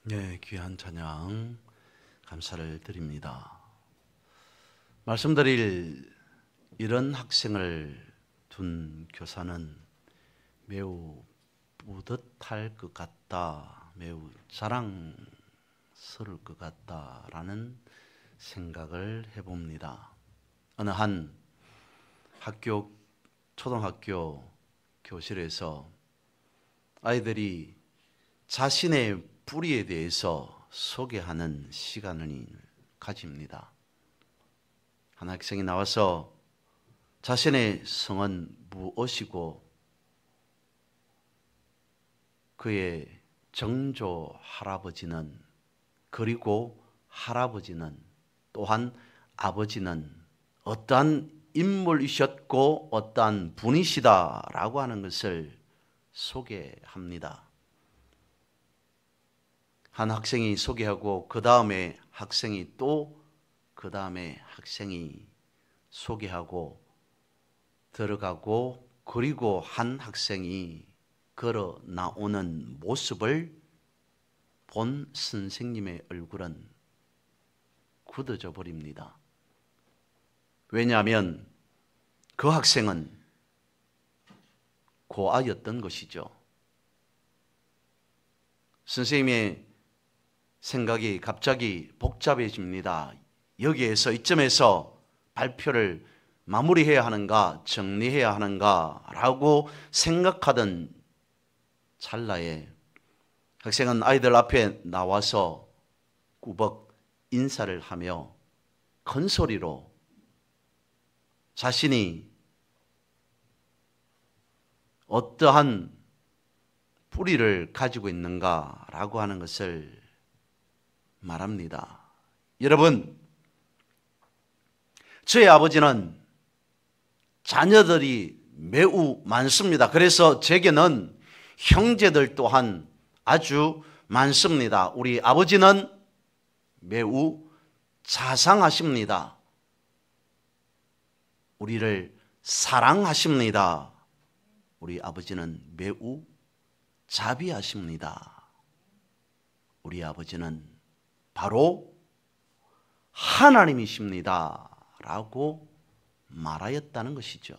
네, 귀한 찬양 감사를 드립니다. 말씀드릴 이런 학생을 둔 교사는 매우 뿌듯할 것 같다, 매우 자랑스러울 것 같다라는 생각을 해봅니다. 어느 한 초등학교 교실에서 아이들이 자신의 뿌리에 대해서 소개하는 시간을 가집니다. 한 학생이 나와서 자신의 성은 무엇이고 그의 정조 할아버지는, 그리고 할아버지는, 또한 아버지는 어떠한 인물이셨고 어떠한 분이시다라고 하는 것을 소개합니다. 한 학생이 소개하고 그 다음에 학생이 또 그 다음에 학생이 소개하고 들어가고, 그리고 한 학생이 걸어 나오는 모습을 본 선생님의 얼굴은 굳어져 버립니다. 왜냐하면 그 학생은 고아였던 것이죠. 선생님의 생각이 갑자기 복잡해집니다. 여기에서, 이점에서 발표를 마무리해야 하는가, 정리해야 하는가 라고 생각하던 찰나에 학생은 아이들 앞에 나와서 꾸벅 인사를 하며 큰 소리로 자신이 어떠한 뿌리를 가지고 있는가라고 하는 것을 말합니다. 여러분, 저희 아버지는 자녀들이 매우 많습니다. 그래서 제게는 형제들 또한 아주 많습니다. 우리 아버지는 매우 자상하십니다. 우리를 사랑하십니다. 우리 아버지는 매우 자비하십니다. 우리 아버지는 바로 하나님이십니다 라고 말하였다는 것이죠.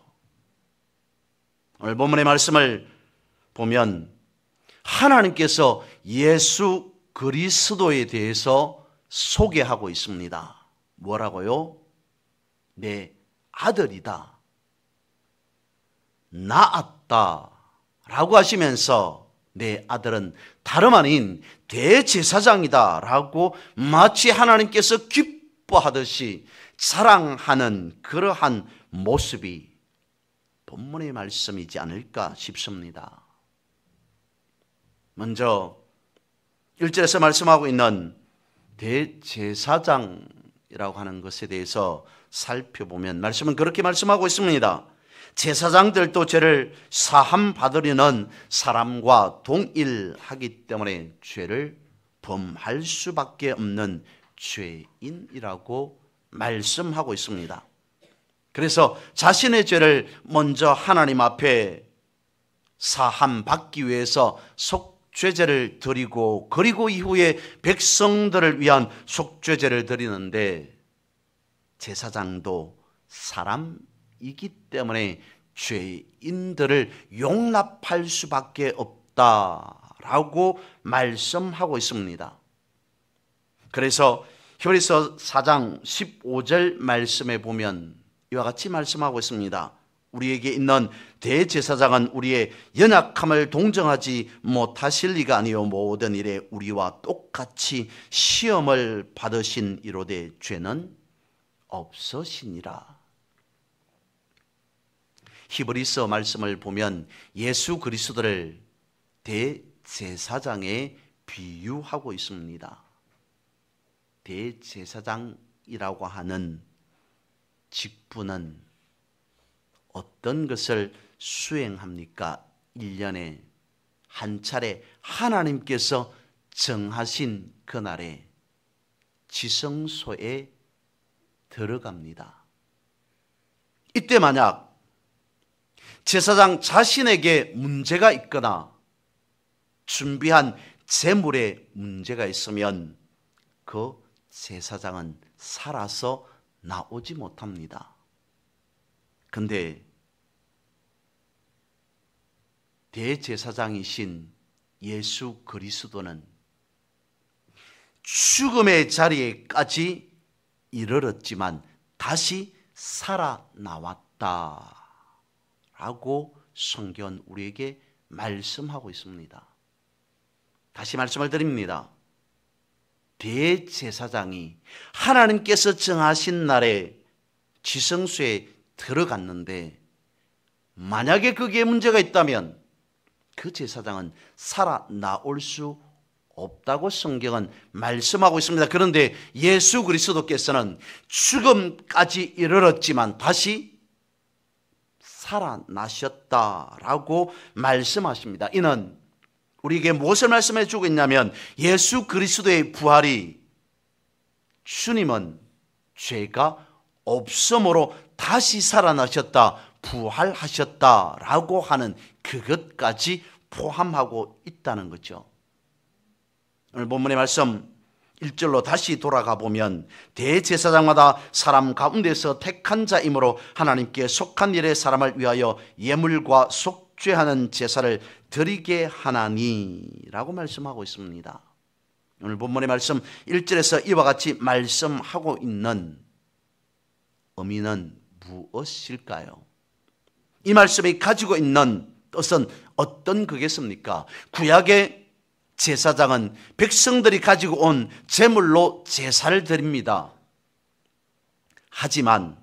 오늘 본문의 말씀을 보면 하나님께서 예수 그리스도에 대해서 소개하고 있습니다. 뭐라고요? 내 아들이다, 낳았다 라고 하시면서 내 아들은 다름 아닌 대제사장이다 라고 마치 하나님께서 기뻐하듯이 자랑하는 그러한 모습이 본문의 말씀이지 않을까 싶습니다. 먼저 1절에서 말씀하고 있는 대제사장이라고 하는 것에 대해서 살펴보면 말씀은 그렇게 말씀하고 있습니다. 제사장들도 죄를 사함 받으려는 사람과 동일하기 때문에 죄를 범할 수밖에 없는 죄인이라고 말씀하고 있습니다. 그래서 자신의 죄를 먼저 하나님 앞에 사함 받기 위해서 속죄제를 드리고, 그리고 이후에 백성들을 위한 속죄제를 드리는데, 제사장도 사람이기 때문에 죄인들을 용납할 수밖에 없다라고 말씀하고 있습니다. 그래서 히브리서 4장 15절 말씀에 보면 이와 같이 말씀하고 있습니다. 우리에게 있는 대제사장은 우리의 연약함을 동정하지 못하실 리가 아니요 모든 일에 우리와 똑같이 시험을 받으신 이로되 죄는 없으시니라. 히브리서 말씀을 보면 예수 그리스도를 대제사장에 비유하고 있습니다. 대제사장이라고 하는 직분은 어떤 것을 수행합니까? 1년에 한 차례 하나님께서 정하신 그날에 지성소에 들어갑니다. 이때 만약 제사장 자신에게 문제가 있거나 준비한 재물에 문제가 있으면 그 제사장은 살아서 나오지 못합니다. 근데 대제사장이신 예수 그리스도는 죽음의 자리에까지 이르렀지만 다시 살아나왔다라고 성경은 우리에게 말씀하고 있습니다. 다시 말씀을 드립니다. 대제사장이 하나님께서 정하신 날에 지성소에 들어갔는데 만약에 거기에 문제가 있다면 그 제사장은 살아나올 수 없다고 성경은 말씀하고 있습니다. 그런데 예수 그리스도께서는 죽음까지 이르렀지만 다시 살아나셨다라고 말씀하십니다. 이는 우리에게 무엇을 말씀해 주고 있냐면 예수 그리스도의 부활이 주님은 죄가 없음으로 다시 살아나셨다, 부활하셨다라고 하는 그것까지 포함하고 있다는 거죠. 오늘 본문의 말씀 1절로 다시 돌아가 보면 대제사장마다 사람 가운데서 택한 자이므로 하나님께 속한 일에 사람을 위하여 예물과 속죄하는 제사를 드리게 하나니라고 말씀하고 있습니다. 오늘 본문의 말씀 1절에서 이와 같이 말씀하고 있는 의미는 무엇일까요? 이 말씀이 가지고 있는 뜻은 어떤 거겠습니까? 구약의 제사장은 백성들이 가지고 온 제물로 제사를 드립니다. 하지만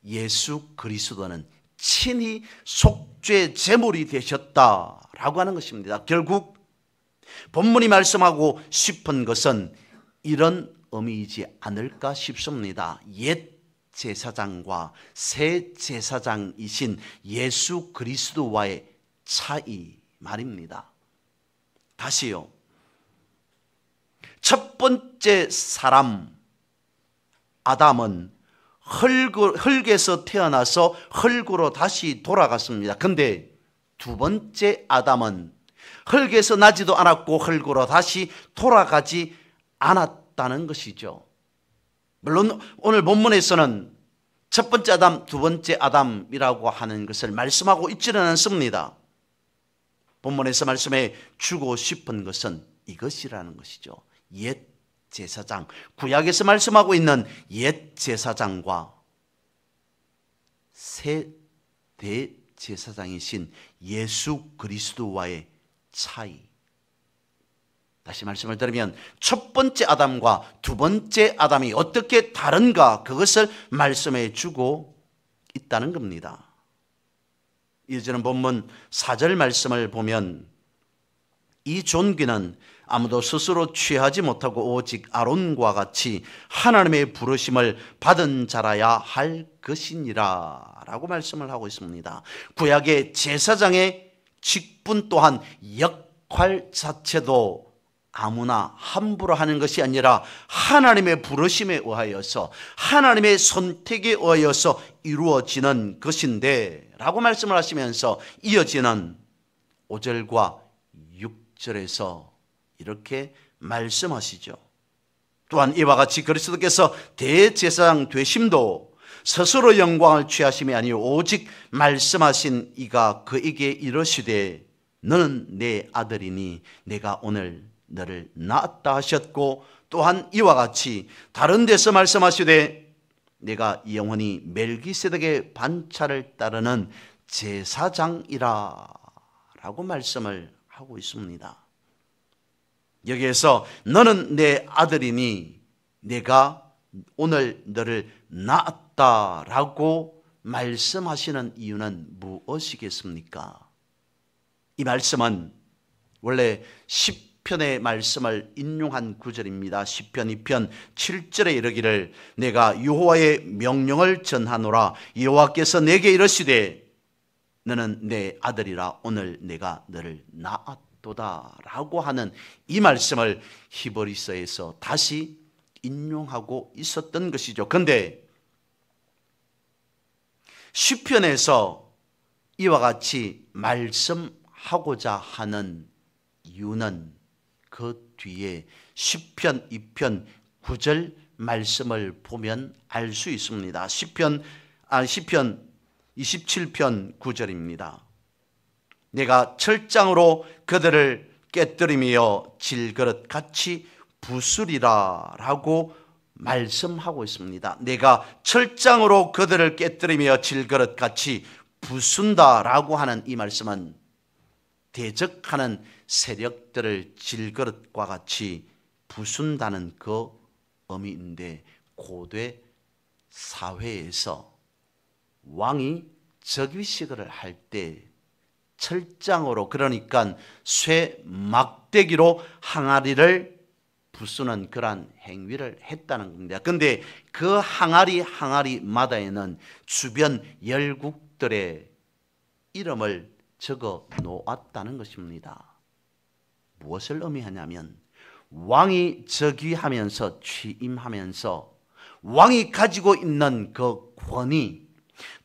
예수 그리스도는 친히 속죄 제물이 되셨다라고 하는 것입니다. 결국 본문이 말씀하고 싶은 것은 이런 의미이지 않을까 싶습니다. 옛 제사장과 새 제사장이신 예수 그리스도와의 차이 말입니다. 다시요. 첫 번째 사람 아담은 흙에서 태어나서 흙으로 다시 돌아갔습니다. 근데 두 번째 아담은 흙에서 나지도 않았고 흙으로 다시 돌아가지 않았다는 것이죠. 물론 오늘 본문에서는 첫 번째 아담, 두 번째 아담이라고 하는 것을 말씀하고 있지는 않습니다. 본문에서 말씀해 주고 싶은 것은 이것이라는 것이죠. 옛 제사장, 구약에서 말씀하고 있는 옛 제사장과 새 대제사장이신 예수 그리스도와의 차이. 다시 말씀을 드리면 첫 번째 아담과 두 번째 아담이 어떻게 다른가 그것을 말씀해 주고 있다는 겁니다. 이어지는 본문 4절 말씀을 보면 이 존귀는 아무도 스스로 취하지 못하고 오직 아론과 같이 하나님의 부르심을 받은 자라야 할 것이니라 라고 말씀을 하고 있습니다. 구약의 제사장의 직분 또한 역할 자체도 아무나 함부로 하는 것이 아니라 하나님의 부르심에 의하여서 하나님의 선택에 의하여서 이루어지는 것인데 라고 말씀을 하시면서 이어지는 5절과 6절에서 이렇게 말씀하시죠. 또한 이와 같이 그리스도께서 대제사장 되심도 스스로 영광을 취하심이 아니요 오직 말씀하신 이가 그에게 이르시되 너는 내 아들이니 내가 오늘 너를 낳았다 하셨고 또한 이와 같이 다른 데서 말씀하시되 내가 영원히 멜기세덱의 반차를 따르는 제사장이라 라고 말씀을 하고 있습니다. 여기에서 너는 내 아들이니 내가 오늘 너를 낳았다 라고 말씀하시는 이유는 무엇이겠습니까? 이 말씀은 원래 시편의 말씀을 인용한 구절입니다. 시편 2편 7절에 이르기를 내가 여호와의 명령을 전하노라 여호와께서 내게 이르시되 너는 내 아들이라 오늘 내가 너를 낳았도다 라고 하는 이 말씀을 히브리서에서 다시 인용하고 있었던 것이죠. 그런데 시편에서 이와 같이 말씀하고자 하는 이유는 그 뒤에 시편 2편 9절 말씀을 보면 알 수 있습니다. 시편 27편 9절입니다. 내가 철장으로 그들을 깨뜨리며 질그릇같이 부수리라 라고 말씀하고 있습니다. 내가 철장으로 그들을 깨뜨리며 질그릇같이 부순다 라고 하는 이 말씀은 대적하는 세력들을 질그릇과 같이 부순다는 그 의미인데, 고대 사회에서 왕이 즉위식을 할 때 철장으로, 그러니까 쇠 막대기로 항아리를 부수는 그러한 행위를 했다는 겁니다. 그런데 그 항아리마다에는 주변 열국들의 이름을 적어 놓았다는 것입니다. 무엇을 의미하냐면, 왕이 즉위하면서 취임하면서 왕이 가지고 있는 그 권위,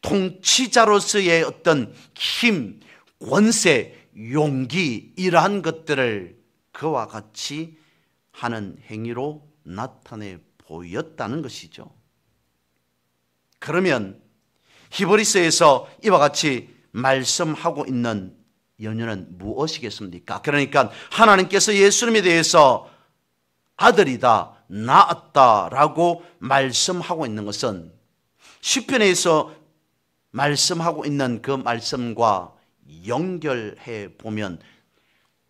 통치자로서의 어떤 힘, 권세, 용기, 이러한 것들을 그와 같이 하는 행위로 나타내 보였다는 것이죠. 그러면 히브리서에서 이와 같이 말씀하고 있는 연유는 무엇이겠습니까? 그러니까 하나님께서 예수님에 대해서 아들이다, 낳았다라고 말씀하고 있는 것은 시편에서 말씀하고 있는 그 말씀과 연결해 보면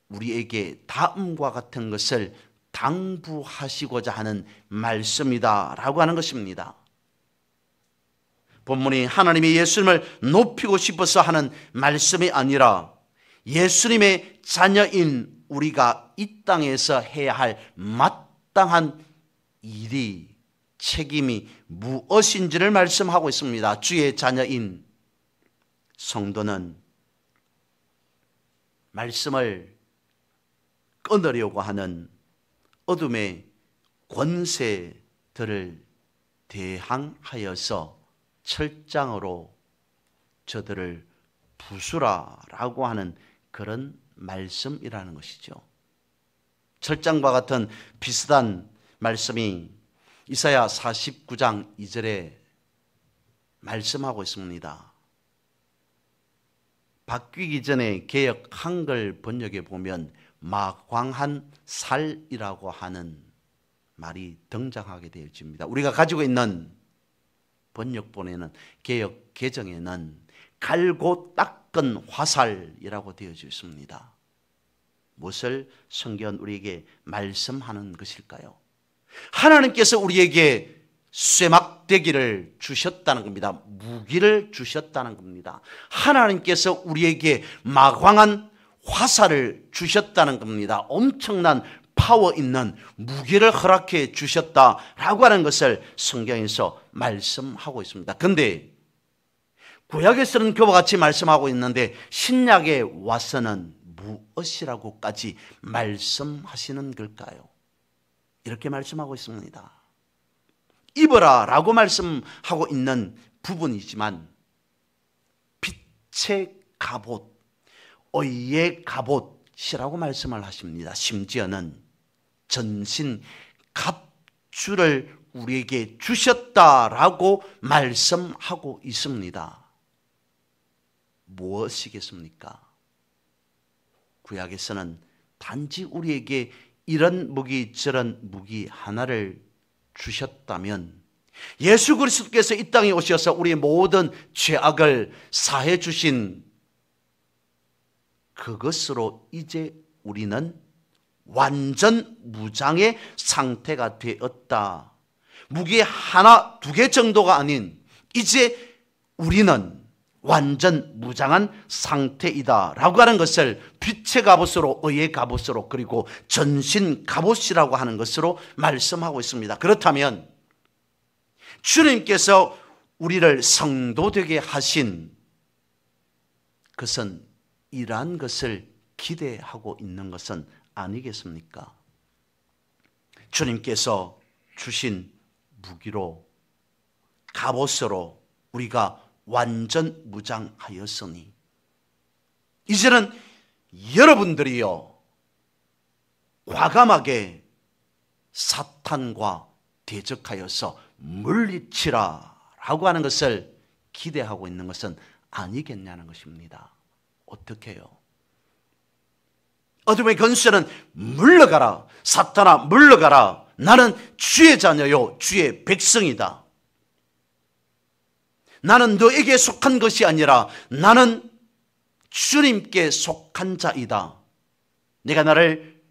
우리에게 다음과 같은 것을 당부하시고자 하는 말씀이다라고 하는 것입니다. 본문이 하나님이 예수님을 높이고 싶어서 하는 말씀이 아니라 예수님의 자녀인 우리가 이 땅에서 해야 할 마땅한 일이, 책임이 무엇인지를 말씀하고 있습니다. 주의 자녀인 성도는 말씀을 끊으려고 하는 어둠의 권세들을 대항하여서 철장으로 저들을 부수라라고 하는 그런 말씀이라는 것이죠. 철장과 같은 비슷한 말씀이 이사야 49장 2절에 말씀하고 있습니다. 바뀌기 전에 개역 한글 번역에 보면 마광한 살이라고 하는 말이 등장하게 되어 있습니다. 우리가 가지고 있는 번역본에는, 개역 개정에는 갈고 닦은 화살이라고 되어져 있습니다. 무엇을 성경은 우리에게 말씀하는 것일까요? 하나님께서 우리에게 쇠막대기를 주셨다는 겁니다. 무기를 주셨다는 겁니다. 하나님께서 우리에게 마광한 화살을 주셨다는 겁니다. 엄청난 파워 있는 무기를 허락해 주셨다라고 하는 것을 성경에서 말씀하고 있습니다. 그런데 구약에서는 그와 같이 말씀하고 있는데 신약에 와서는 무엇이라고까지 말씀하시는 걸까요? 이렇게 말씀하고 있습니다. 입어라 라고 말씀하고 있는 부분이지만 빛의 갑옷, 의의 갑옷이라고 말씀을 하십니다. 심지어는 전신 갑주를 우리에게 주셨다라고 말씀하고 있습니다. 무엇이겠습니까? 구약에서는 단지 우리에게 이런 무기 저런 무기 하나를 주셨다면, 예수 그리스도께서 이 땅에 오셔서 우리의 모든 죄악을 사해 주신 그것으로 이제 우리는 완전 무장의 상태가 되었다. 무기 하나, 두 개 정도가 아닌 이제 우리는 완전 무장한 상태이다 라고 하는 것을 빛의 갑옷으로, 의의 갑옷으로, 그리고 전신 갑옷이라고 하는 것으로 말씀하고 있습니다. 그렇다면 주님께서 우리를 성도되게 하신 것은 이러한 것을 기대하고 있는 것은 아니겠습니까? 주님께서 주신 무기로, 갑옷으로 우리가 완전 무장하였으니 이제는 여러분들이요, 과감하게 사탄과 대적하여서 물리치라 라고 하는 것을 기대하고 있는 것은 아니겠냐는 것입니다. 어떻게 해요? 어둠의 권세는 물러가라. 사탄아 물러가라. 나는 주의 자녀요 주의 백성이다. 나는 너에게 속한 것이 아니라 나는 주님께 속한 자이다. 내가 나를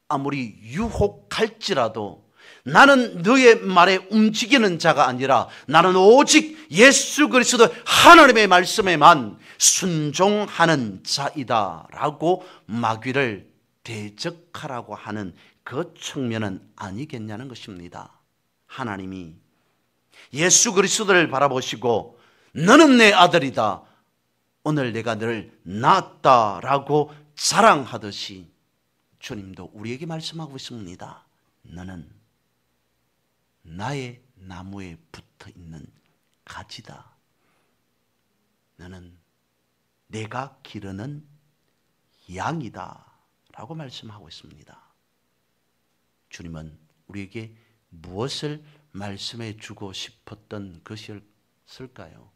아무리 유혹할지라도 나는 너의 말에 움직이는 자가 아니라 나는 오직 예수 그리스도 하나님의 말씀에만 순종하는 자이다 라고 마귀를 대적하라고 하는 그 측면은 아니겠냐는 것입니다. 하나님이 예수 그리스도를 바라보시고 너는 내 아들이다. 오늘 내가 너를 낳았다라고 자랑하듯이 주님도 우리에게 말씀하고 있습니다. 너는 나의 나무에 붙어 있는 가지다. 너는 내가 기르는 양이다 라고 말씀하고 있습니다. 주님은 우리에게 무엇을 말씀해 주고 싶었던 것일까요?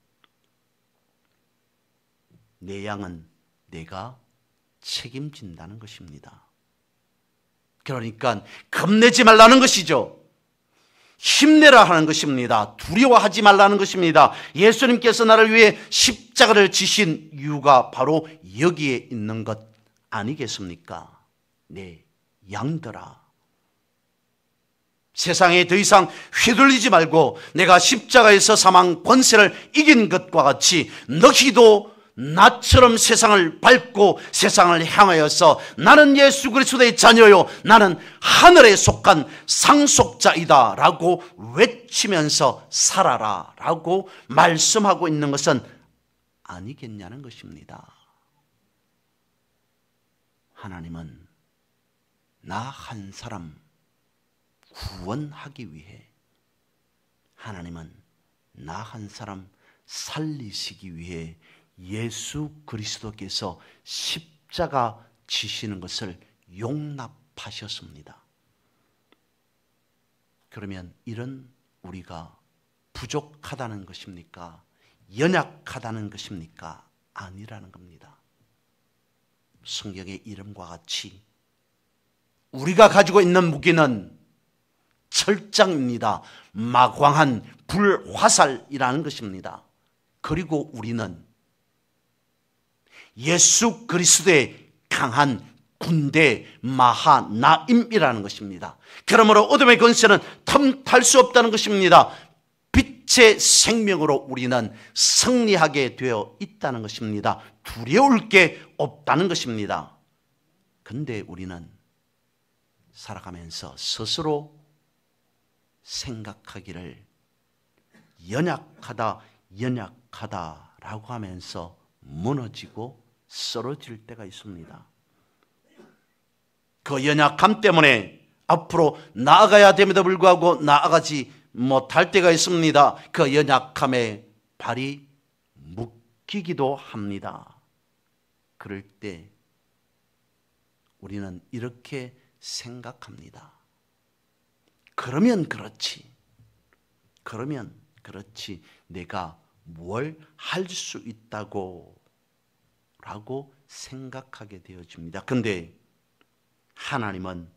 내 양은 내가 책임진다는 것입니다. 그러니까 겁내지 말라는 것이죠. 힘내라 하는 것입니다. 두려워하지 말라는 것입니다. 예수님께서 나를 위해 십자가를 지신 이유가 바로 여기에 있는 것 아니겠습니까? 내 양들아, 세상에 더 이상 휘둘리지 말고 내가 십자가에서 사망 권세를 이긴 것과 같이 너희도 나처럼 세상을 밟고 세상을 향하여서 나는 예수 그리스도의 자녀요 나는 하늘에 속한 상속자이다 라고 외치면서 살아라 라고 말씀하고 있는 것은 아니겠냐는 것입니다. 하나님은 나 한 사람 구원하기 위해, 하나님은 나 한 사람 살리시기 위해 예수 그리스도께서 십자가 지시는 것을 용납하셨습니다. 그러면 이런 우리가 부족하다는 것입니까? 연약하다는 것입니까? 아니라는 겁니다. 성경의 이름과 같이 우리가 가지고 있는 무기는 철장입니다. 마광한 불화살이라는 것입니다. 그리고 우리는 예수 그리스도의 강한 군대 마하나임이라는 것입니다. 그러므로 어둠의 권세는 틈탈 수 없다는 것입니다. 빛의 생명으로 우리는 승리하게 되어 있다는 것입니다. 두려울 게 없다는 것입니다. 그런데 우리는 살아가면서 스스로 생각하기를 연약하다라고 하면서 무너지고 쓰러질 때가 있습니다. 그 연약함 때문에 앞으로 나아가야 됨에도 불구하고 나아가지 못할 때가 있습니다. 그 연약함에 발이 묶이기도 합니다. 그럴 때 우리는 이렇게 생각합니다. 그러면 그렇지. 내가 뭘 할 수 있다고 라고 생각하게 되어집니다. 그런데 하나님은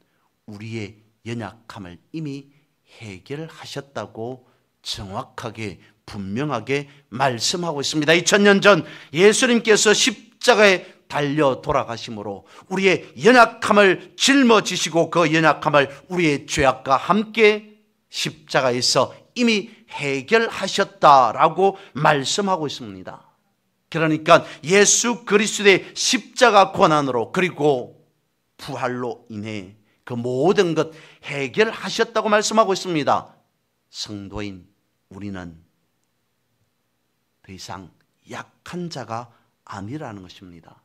우리의 연약함을 이미 해결하셨다고 정확하게 분명하게 말씀하고 있습니다. 2000년 전 예수님께서 십자가에 달려 돌아가심으로 우리의 연약함을 짊어지시고 그 연약함을 우리의 죄악과 함께 십자가에서 이미 해결하셨다라고 말씀하고 있습니다. 그러니까 예수 그리스도의 십자가 고난으로 그리고 부활로 인해 그 모든 것 해결하셨다고 말씀하고 있습니다. 성도인 우리는 더 이상 약한 자가 아니라는 것입니다.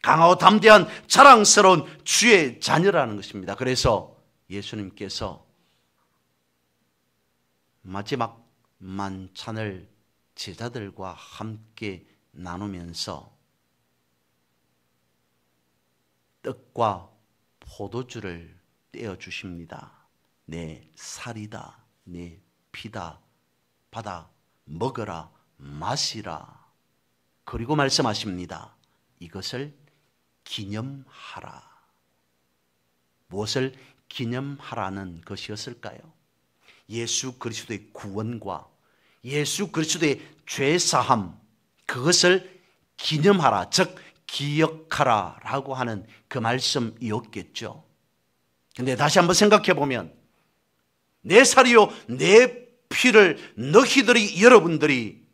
강하고 담대한 자랑스러운 주의 자녀라는 것입니다. 그래서 예수님께서 마지막 만찬을 제자들과 함께 나누면서 떡과 포도주를 떼어 주십니다. 내 살이다, 내 피다, 받아 먹어라, 마시라. 그리고 말씀하십니다. 이것을 기념하라. 무엇을 기념하라는 것이었을까요? 예수 그리스도의 구원과 예수 그리스도의 죄사함, 그것을 기념하라, 즉 기억하라 라고 하는 그 말씀이었겠죠. 근데 다시 한번 생각해 보면 내 살이요 내 피를 너희들이 여러분들이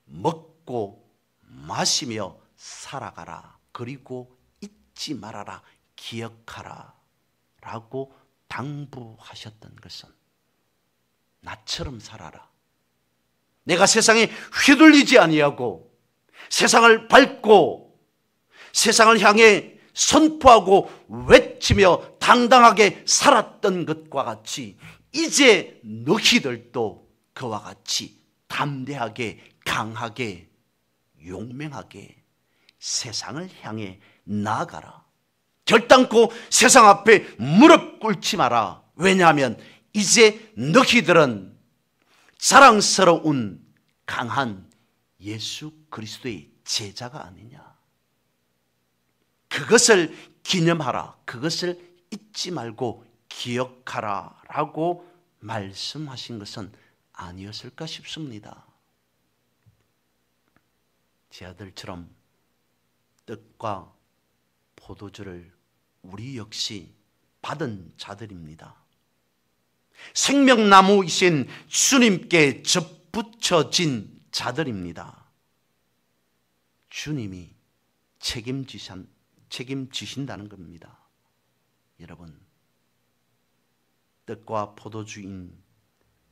먹고 마시며 살아가라. 그리고 잊지 말아라. 기억하라 라고 당부하셨던 것은 나처럼 살아라. 내가 세상에 휘둘리지 아니하고 세상을 밟고 세상을 향해 선포하고 외치며 당당하게 살았던 것과 같이 이제 너희들도 그와 같이 담대하게 강하게 용맹하게 세상을 향해 나아가라. 결단코 세상 앞에 무릎 꿇지 마라. 왜냐하면 이제 너희들은 자랑스러운 강한 예수 그리스도의 제자가 아니냐. 그것을 기념하라. 그것을 잊지 말고 기억하라 라고 말씀하신 것은 아니었을까 싶습니다. 제 아들처럼 떡과 포도주를 우리 역시 받은 자들입니다. 생명나무이신 주님께 접붙여진 자들입니다. 주님이 책임지신다는 겁니다. 여러분, 떡과 포도주인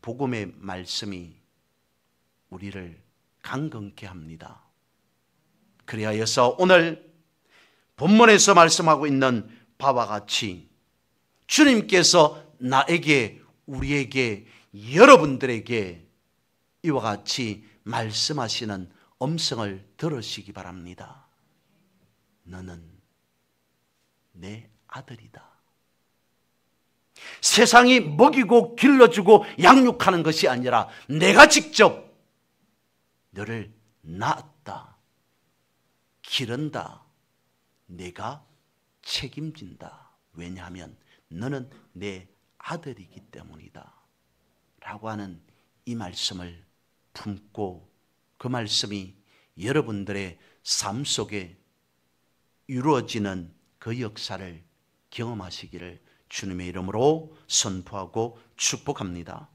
복음의 말씀이 우리를 강건케 합니다. 그리하여서 오늘 본문에서 말씀하고 있는 바와 같이 주님께서 나에게, 우리에게, 여러분들에게 이와 같이 말씀하시는 음성을 들으시기 바랍니다. 너는 내 아들이다. 세상이 먹이고 길러주고 양육하는 것이 아니라 내가 직접 너를 낳았다, 기른다, 내가 책임진다. 왜냐하면 너는 내 아들이기 때문이다 라고 하는 이 말씀을 품고 그 말씀이 여러분들의 삶 속에 이루어지는 그 역사를 경험하시기를 주님의 이름으로 선포하고 축복합니다.